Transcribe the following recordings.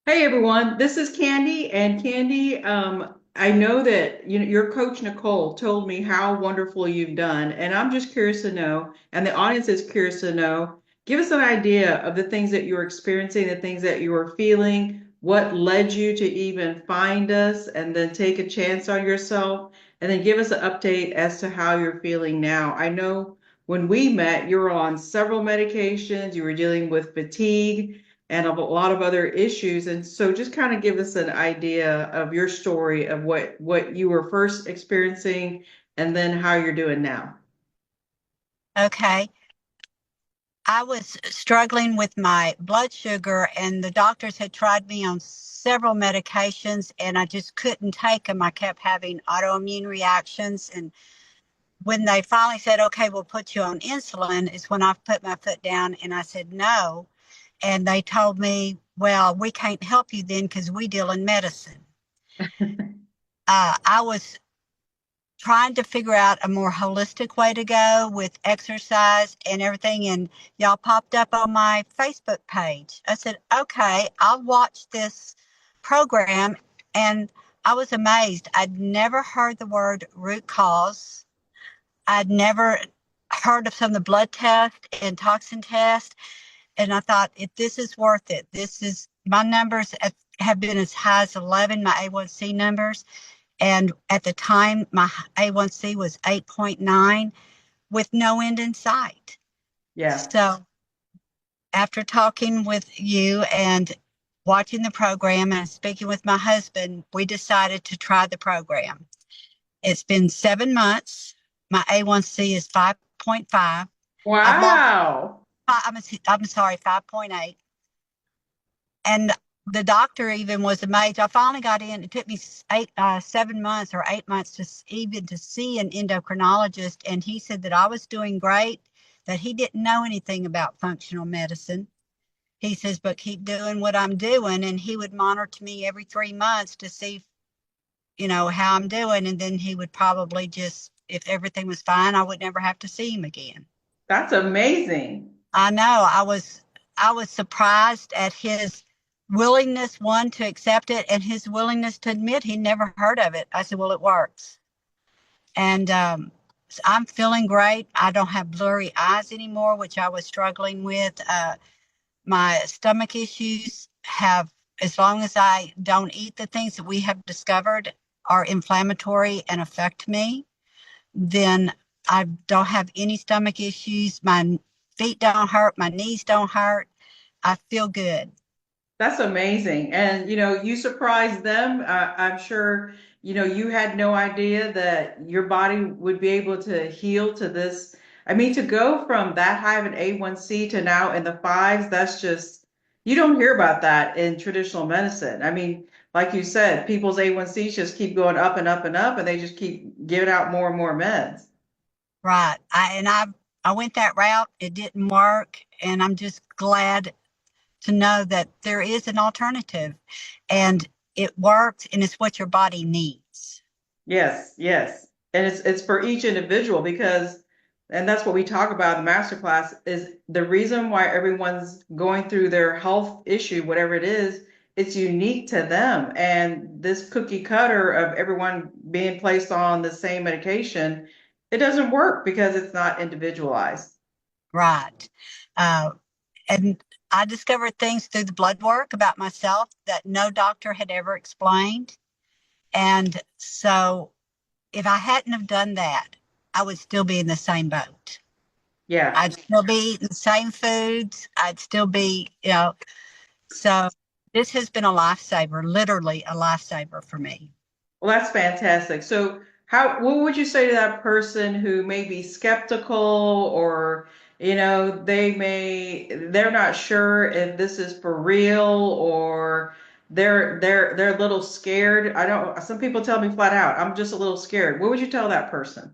Hey everyone, this is Candy, and Candy, I know that your coach Nicole told me how wonderful you've done, and I'm just curious to know, and the audience is curious to know. Give us an idea of the things that you're experiencing, the things that you were feeling, what led you to even find us, and then take a chance on yourself, and then give us an update as to how you're feeling now. I know when we met, you were on several medications, you were dealing with fatigue and a lot of other issues. And so just kind of give us an idea of your story of what you were first experiencing and then how you're doing now. Okay. I was struggling with my blood sugar, and the doctors had tried me on several medications, and I just couldn't take them. I kept having autoimmune reactions. And when they finally said, okay, we'll put you on insulin, is when I put my foot down and I said no. And they told me, well, we can't help you then because we deal in medicine. I was trying to figure out a more holistic way to go with exercise and everything. And y'all popped up on my Facebook page. I said, okay, I'll watch this program. And I was amazed. I'd never heard the word root cause. I'd never heard of some of the blood tests and toxin tests. And I thought, if this is worth it, this is my numbers have been as high as 11, my A1C numbers. And at the time, my A1C was 8.9 with no end in sight. Yeah, So after talking with you and watching the program and speaking with my husband, we decided to try the program. It's been 7 months. My A1C is 5.5. I've lost, wow. I'm sorry, 5.8. And the doctor even was amazed. I finally got in. It took me 7 months or 8 months even to see an endocrinologist, and he said that I was doing great, that he didn't know anything about functional medicine. He says, but keep doing what I'm doing, and he would monitor me every 3 months to see, how I'm doing, and then he would probably just, if everything was fine, I would never have to see him again. That's amazing. I know. I was surprised at his willingness, one, to accept it, and his willingness to admit he never heard of it. I said, well, it works. And so I'm feeling great. I don't have blurry eyes anymore, which I was struggling with. My stomach issues have, as long as I don't eat the things that we have discovered are inflammatory and affect me, then I don't have any stomach issues. My feet don't hurt. My knees don't hurt. I feel good. That's amazing. And you surprised them. I'm sure, you had no idea that your body would be able to heal to this. I mean, to go from that high of an A1C to now in the fives, that's just, you don't hear about that in traditional medicine. I mean, like you said, people's A1Cs just keep going up and up and up, and they just keep giving out more and more meds. Right. I went that route. It didn't work. And I'm just glad to know that there is an alternative and it works and it's what your body needs. Yes, yes. And it's for each individual because and that's what we talk about in the masterclass is the reason why everyone's going through their health issue, whatever it is, it's unique to them. And this cookie cutter of everyone being placed on the same medication, it doesn't work because it's not individualized. Right. Uh, and I discovered things through the blood work about myself that no doctor had ever explained. And so if I hadn't have done that, I would still be in the same boat. Yeah. I'd still be eating the same foods. I'd still be, so this has been a lifesaver, literally a lifesaver for me. Well, that's fantastic. So, what would you say to that person who may be skeptical or, they're not sure if this is for real or they're a little scared. I don't, some people tell me flat out, I'm just a little scared. What would you tell that person?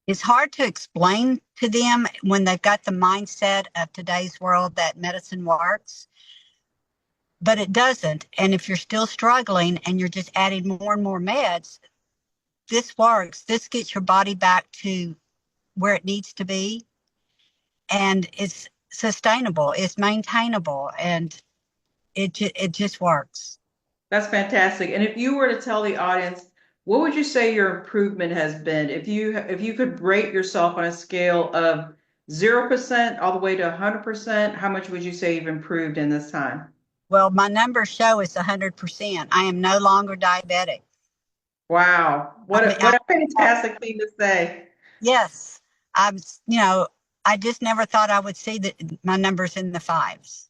It's hard to explain to them when they've got the mindset of today's world that medicine works, but it doesn't. And if you're still struggling and you're just adding more and more meds, this works. This gets your body back to where it needs to be. And sustainable, it's maintainable, and it just works. That's fantastic. And if you were to tell the audience, what would you say your improvement has been? If you could rate yourself on a scale of 0% all the way to 100%, how much would you say you've improved in this time? Well, my numbers show it's 100%. I am no longer diabetic. Wow. I mean, What a fantastic thing to say. yes, I'm, I just never thought I would see my numbers in the fives.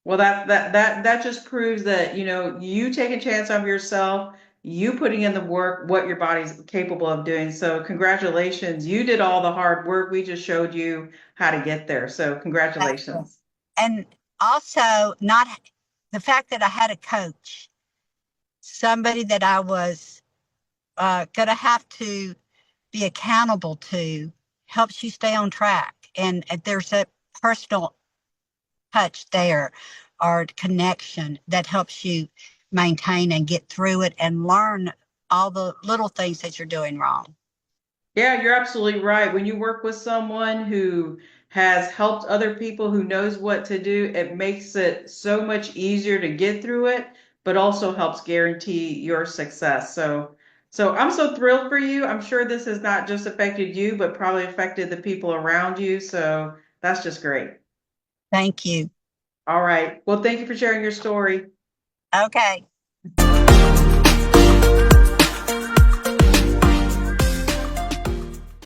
Well, that just proves that, you take a chance on yourself, you putting in the work, what your body's capable of doing. So congratulations. You did all the hard work. We just showed you how to get there. So Thank you. congratulations. And also, not the fact that I had a coach, somebody that I was going to have to be accountable to, helps you stay on track. And there's a personal touch there or connection that helps you maintain and get through it and learn all the little things that you're doing wrong. Yeah, you're absolutely right. When you work with someone who has helped other people, who knows what to do, it makes it so much easier to get through it, but also helps guarantee your success. So I'm so thrilled for you. I'm sure this has not just affected you, but probably affected the people around you. So that's just great. Thank you. All right. Well, thank you for sharing your story. Okay.